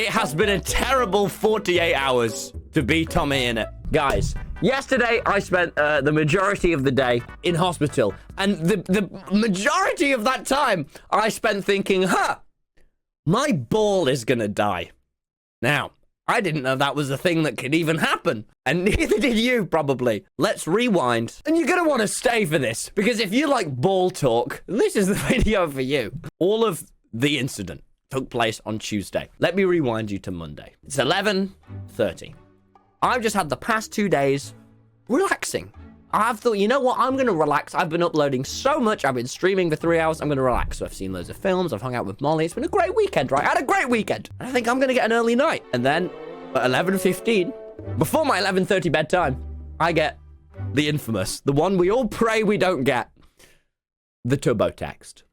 It has been a terrible 48 hours to be Tommy in it. Guys, yesterday I spent the majority of the day in hospital. And the majority of that time, I spent thinking, my ball is gonna die. Now, I didn't know that was a thing that could even happen. And neither did you, probably. Let's rewind. And you're gonna want to stay for this, because if you like ball talk, this is the video for you. All of the incident took place on Tuesday. Let me rewind you to Monday. It's 11:30. I've just had the past 2 days relaxing. I've thought, you know what? I'm going to relax. I've been uploading so much. I've been streaming for 3 hours. I'm going to relax. So I've seen loads of films. I've hung out with Molly. It's been a great weekend, right? I had a great weekend. I think I'm going to get an early night. And then at 11:15, before my 11:30 bedtime, I get the infamous, the one we all pray we don't get, the Tubbo text.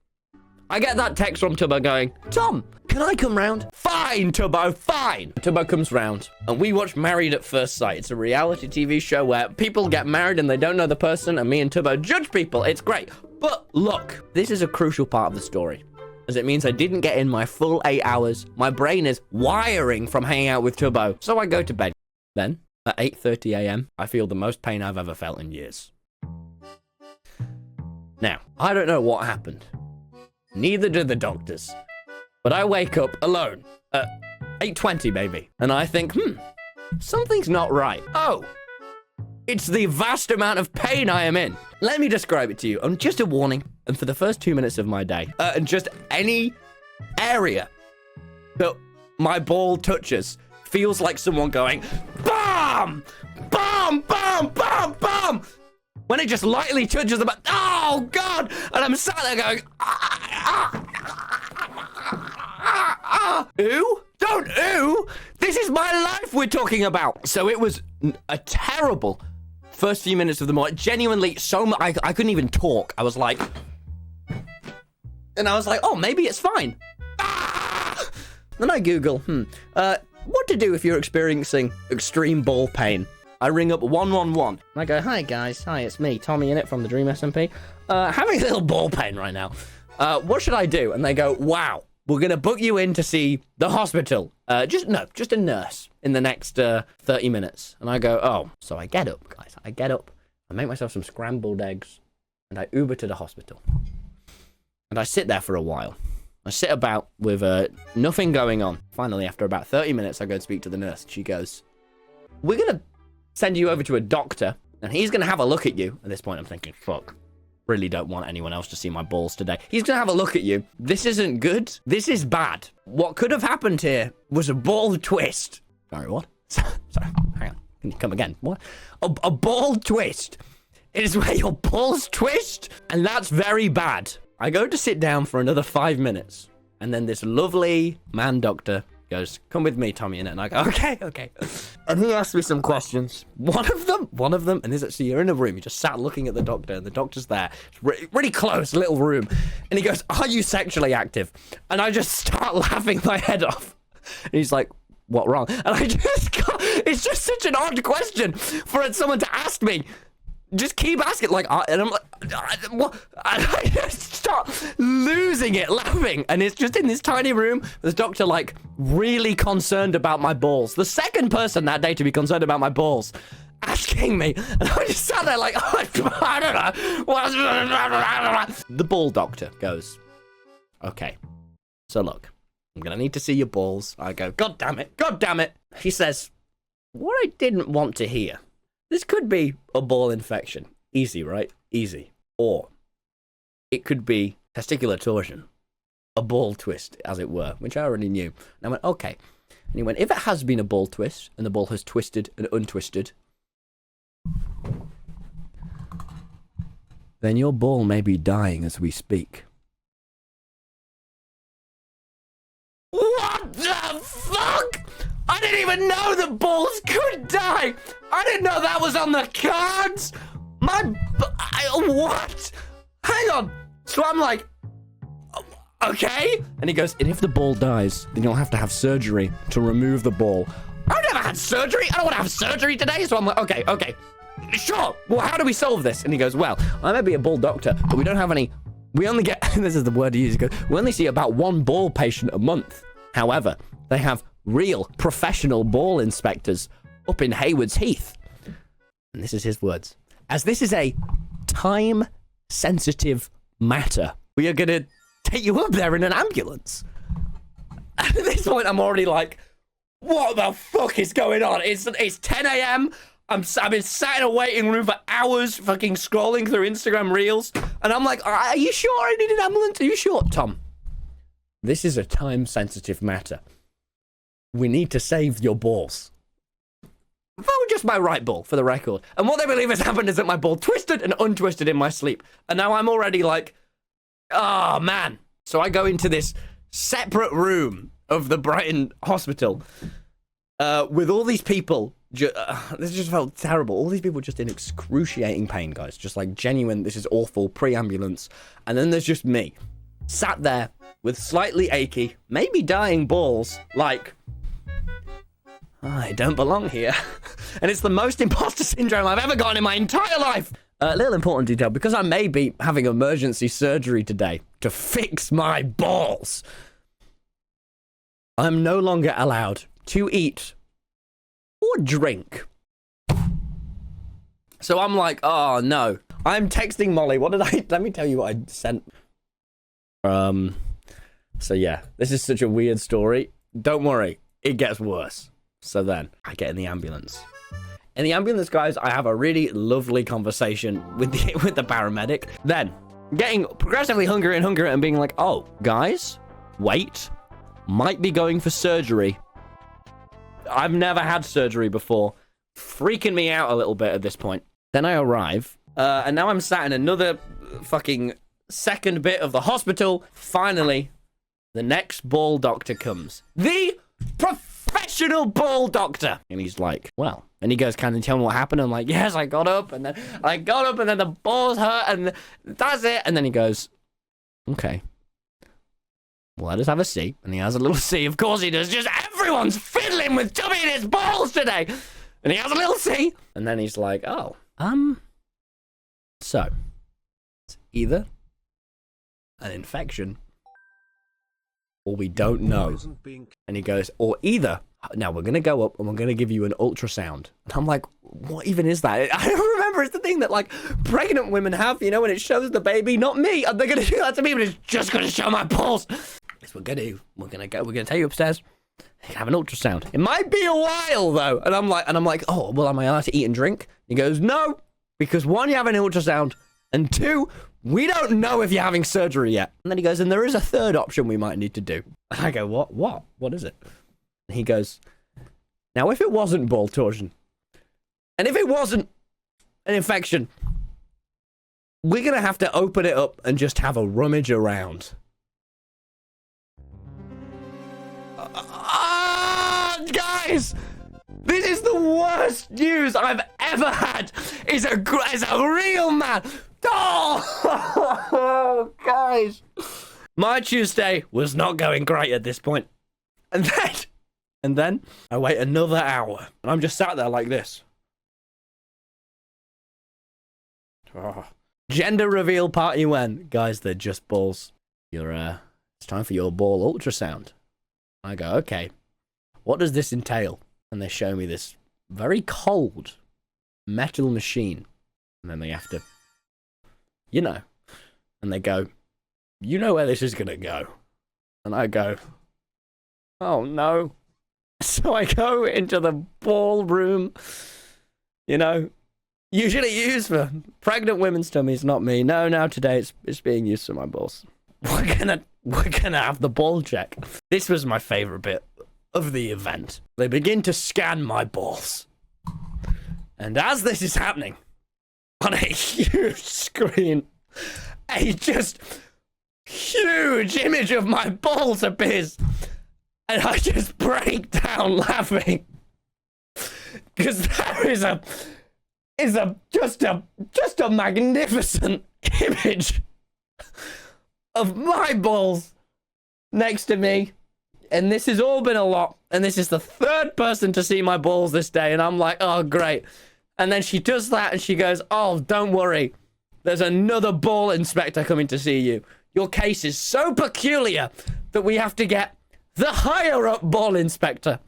I get that text from Tubbo going, Tom, can I come round? Fine, Tubbo, fine. Tubbo comes round, and we watch Married at First Sight. It's a reality TV show where people get married and they don't know the person, and me and Tubbo judge people. It's great. But look, this is a crucial part of the story, as it means I didn't get in my full 8 hours. My brain is wiring from hanging out with Tubbo. So I go to bed. Then, at 8:30 a.m., I feel the most pain I've ever felt in years. Now, I don't know what happened. Neither do the doctors. But I wake up alone at 8:20 maybe. And I think, something's not right. Oh, it's the vast amount of pain I am in. Let me describe it to you. And just a warning. And for the first 2 minutes of my day, and just any area that my ball touches feels like someone going, BAM! BAM! BAM! BAM! BAM! When it just lightly touches the back, oh God! And I'm sat there going, ooh? Don't ooh! This is my life we're talking about. So it was a terrible first few minutes of the morning. Genuinely, so much, I couldn't even talk. I was like, and I was like, oh, maybe it's fine. Then I Google, what to do if you're experiencing extreme ball pain. I ring up 111. And I go, hi guys, hi, it's me, Tommyinnit from the Dream SMP. Having a little ball pain right now. What should I do? And they go, wow, we're gonna book you in to see the hospital. Just a nurse in the next 30 minutes. And I go, oh. So I get up, guys. I get up, I make myself some scrambled eggs, and I Uber to the hospital. And I sit there for a while. I sit about with nothing going on. Finally, after about 30 minutes, I go and speak to the nurse. She goes, we're gonna send you over to a doctor, and he's gonna have a look at you. At this point, I'm thinking, fuck, really don't want anyone else to see my balls today. He's gonna have a look at you. This isn't good. This is bad. What could have happened here was a ball twist. Sorry, what? Sorry, hang on. Can you come again? What? A ball twist. It is where your balls twist, and that's very bad. I go to sit down for another 5 minutes, and then this lovely man doctor goes, come with me, Tommy, and I go, okay. And he asked me some questions. One of them, and so you're in a room, you just sat looking at the doctor, and the doctor's there. It's really close, little room. And he goes, are you sexually active? And I just start laughing my head off. And he's like, what wrong? And I just got, it's just such an odd question for someone to ask me. Just keep asking, like, and I'm like, what? And I just start losing it, laughing. And it's just in this tiny room, this doctor, like, really concerned about my balls. The second person that day to be concerned about my balls, asking me. And I just sat there like, I don't know. The ball doctor goes, okay, so look, I'm going to need to see your balls. I go, God damn it. He says, what I didn't want to hear. This could be a ball infection. Easy, right? Easy. Or it could be testicular torsion. A ball twist, as it were, which I already knew. And I went, okay. And he went, if it has been a ball twist, and the ball has twisted and untwisted, then your ball may be dying as we speak. What the fuck? I didn't even know the balls could die. I didn't know that was on the cards. What? Hang on. So I'm like, okay. And he goes, and if the ball dies, then you'll have to have surgery to remove the ball. I've never had surgery. I don't want to have surgery today. So I'm like, okay. Sure. Well, how do we solve this? And he goes, well, I may be a ball doctor, but we don't have any. We only get, this is the word he uses, we only see about one ball patient a month. However, they have real professional ball inspectors up in Haywards Heath. And this is his words. As this is a time-sensitive matter, we are going to take you up there in an ambulance. And at this point, I'm already like, what the fuck is going on? It's 10 a.m. I've been sat in a waiting room for hours, fucking scrolling through Instagram Reels. And I'm like, are you sure I need an ambulance? Are you sure? Tom, this is a time-sensitive matter. We need to save your balls. Oh, just my right ball, for the record. And what they believe has happened is that my ball twisted and untwisted in my sleep. And now I'm already like, oh, man. So I go into this separate room of the Brighton hospital with all these people. This just felt terrible. All these people just in excruciating pain, guys. Just like genuine, this is awful, pre-ambulance. And then there's just me, sat there with slightly achy, maybe dying balls, like, I don't belong here. And it's the most imposter syndrome I've ever gotten in my entire life. A little important detail, because I may be having emergency surgery today to fix my balls, I'm no longer allowed to eat or drink. So I'm like, oh no. I'm texting Molly. Let me tell you what I sent. So yeah, this is such a weird story. Don't worry, it gets worse. So then I get in the ambulance. In the ambulance, guys, I have a really lovely conversation with the paramedic. Then getting progressively hungrier and hungrier and being like, oh, guys, wait, might be going for surgery. I've never had surgery before. Freaking me out a little bit at this point. Then I arrive, and now I'm sat in another fucking second bit of the hospital. Finally, the next ball doctor comes. The professional ball doctor. And he's like, well, and he goes, can you tell me what happened? I'm like, yes, I got up, and then the balls hurt, and that's it. And then he goes, okay, well, let us have a C. And he has a little C. Of course he does. Just everyone's fiddling with tommyinnit's balls today. And he has a little C. And then he's like, oh, so it's either an infection or we don't know. And he goes, or either, now we're going to go up and we're going to give you an ultrasound. And I'm like, what even is that? I don't remember. It's the thing that like pregnant women have, you know, when it shows the baby, not me. And they're going to do that to me, but it's just going to show my balls. Yes, we're going to take you upstairs. Have an ultrasound. It might be a while though. And I'm like, oh, well, am I allowed to eat and drink? He goes, no, because one, you have an ultrasound, and two, we don't know if you're having surgery yet. And then he goes, and there is a third option we might need to do. And I go, what is it? And he goes, now if it wasn't ball torsion, and if it wasn't an infection, we're gonna have to open it up and just have a rummage around. Guys, this is the worst news I've ever had. Is a real man. Oh, guys, my Tuesday was not going great at this point, and then I wait another hour, and I'm just sat there like this. Oh. Gender reveal party when, guys, they're just balls. It's time for your ball ultrasound. I go, okay. What does this entail? And they show me this very cold metal machine. And then they have to, you know, and they go, you know where this is going to go. And I go, oh no. So I go into the ballroom, you know, usually used for pregnant women's tummies, not me. No, today it's being used for my balls. We're gonna have the ball check. This was my favorite bit of the event. They begin to scan my balls. And as this is happening, on a huge screen, a just huge image of my balls appears. And I just break down laughing. Because there is just a magnificent image of my balls next to me. And this has all been a lot. And this is the third person to see my balls this day. And I'm like, oh, great. And then she does that and she goes, oh, don't worry. There's another ball inspector coming to see you. Your case is so peculiar that we have to get the higher up ball inspector.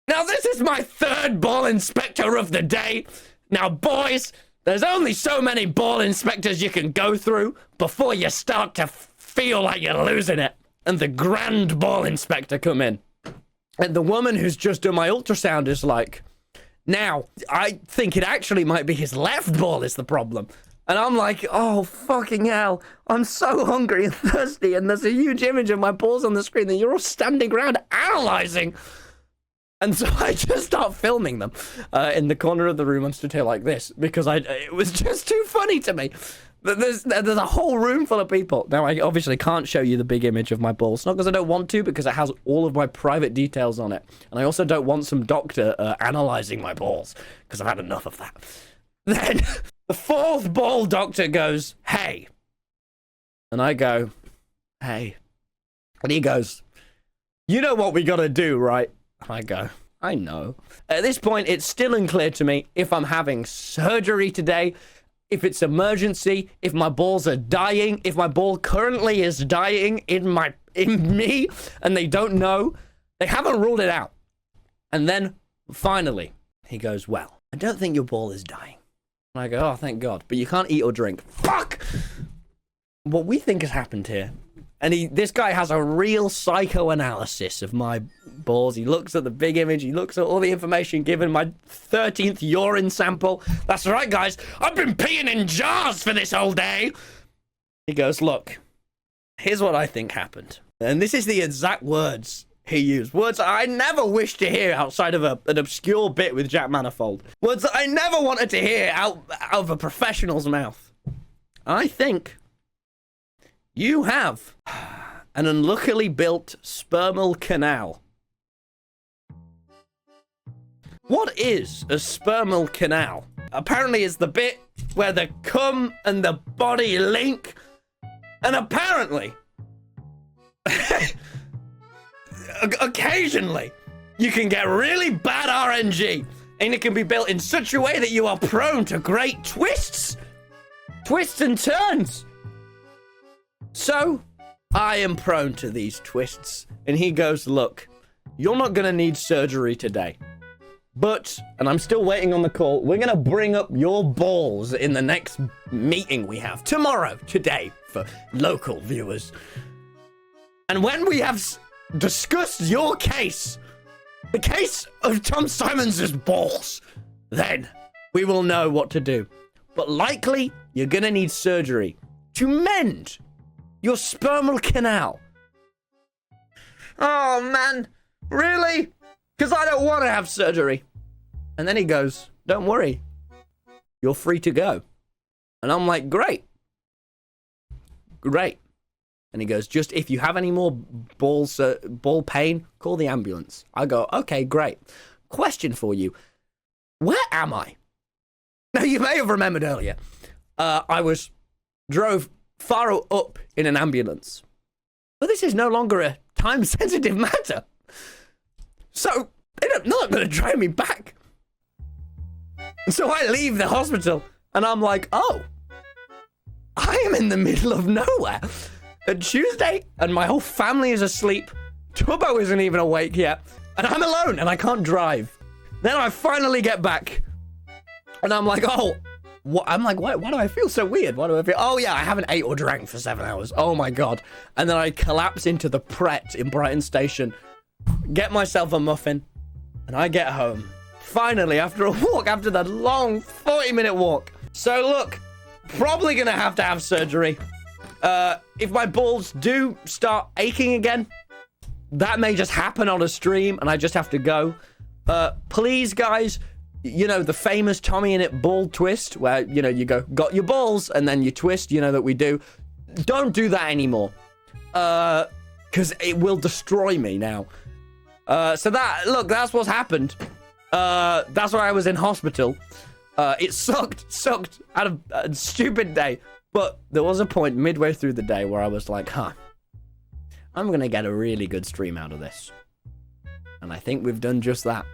Now, this is my third ball inspector of the day. Now, boys, there's only so many ball inspectors you can go through before you start to feel like you're losing it. And the grand ball inspector come in. And the woman who's just done my ultrasound is like, now, I think it actually might be his left ball is the problem. And I'm like, oh, fucking hell. I'm so hungry and thirsty. And there's a huge image of my balls on the screen that you're all standing around analyzing. And so I just start filming them in the corner of the room. I'm stood here like this because it was just too funny to me. There's a whole room full of people. Now, I obviously can't show you the big image of my balls. Not because I don't want to, because it has all of my private details on it. And I also don't want some doctor analyzing my balls, because I've had enough of that. Then the fourth ball doctor goes, hey. And I go, hey. And he goes, you know what we gotta do, right? I go, I know. At this point, it's still unclear to me if I'm having surgery today, if it's emergency, if my balls are dying, if my ball currently is dying in me, and they don't know. They haven't ruled it out. And then, finally, he goes, well, I don't think your ball is dying. And I go, oh, thank God. But you can't eat or drink. Fuck! What we think has happened here. And this guy has a real psychoanalysis of my balls. He looks at the big image. He looks at all the information given, my 13th urine sample. That's right, guys. I've been peeing in jars for this whole day. He goes, look, here's what I think happened. And this is the exact words he used. Words I never wished to hear outside of an obscure bit with Jack Manifold. Words that I never wanted to hear out of a professional's mouth. I think you have an unluckily built spermal canal. What is a spermal canal? Apparently it's the bit where the cum and the body link. And apparently, occasionally, you can get really bad RNG. And it can be built in such a way that you are prone to great twists. Twists and turns. So, I am prone to these twists. And he goes, look, you're not going to need surgery today. But, and I'm still waiting on the call, we're going to bring up your balls in the next meeting we have tomorrow, today, for local viewers. And when we have discussed your case, the case of Tom Simons' balls, then we will know what to do. But likely, you're going to need surgery to mend your spermal canal. Oh, man. Really? Because I don't want to have surgery. And then he goes, don't worry. You're free to go. And I'm like, great. Great. And he goes, just if you have any more ball pain, call the ambulance. I go, okay, great. Question for you. Where am I? Now, you may have remembered earlier. I drove far up in an ambulance. But this is no longer a time-sensitive matter. So, they're not going to drive me back. So I leave the hospital, and I'm like, oh, I am in the middle of nowhere. On Tuesday, and my whole family is asleep. Tubbo isn't even awake yet. And I'm alone, and I can't drive. Then I finally get back. And I'm like, oh, what? I'm like, why do I feel so weird? Why do I feel? Oh, yeah, I haven't ate or drank for 7 hours. Oh, my God. And then I collapse into the Pret in Brighton Station, get myself a muffin, and I get home. Finally, after a walk, after that long 40-minute walk. So, look, probably going to have surgery. If my balls do start aching again, that may just happen on a stream, and I just have to go. Please, guys, you know, the famous tommyinnit ball twist, where, you know, you go, got your balls, and then you twist, you know, that we do. Don't do that anymore. Because it will destroy me now. So that's what's happened. That's why I was in hospital. It sucked out of a stupid day. But there was a point midway through the day where I was like, I'm going to get a really good stream out of this. And I think we've done just that.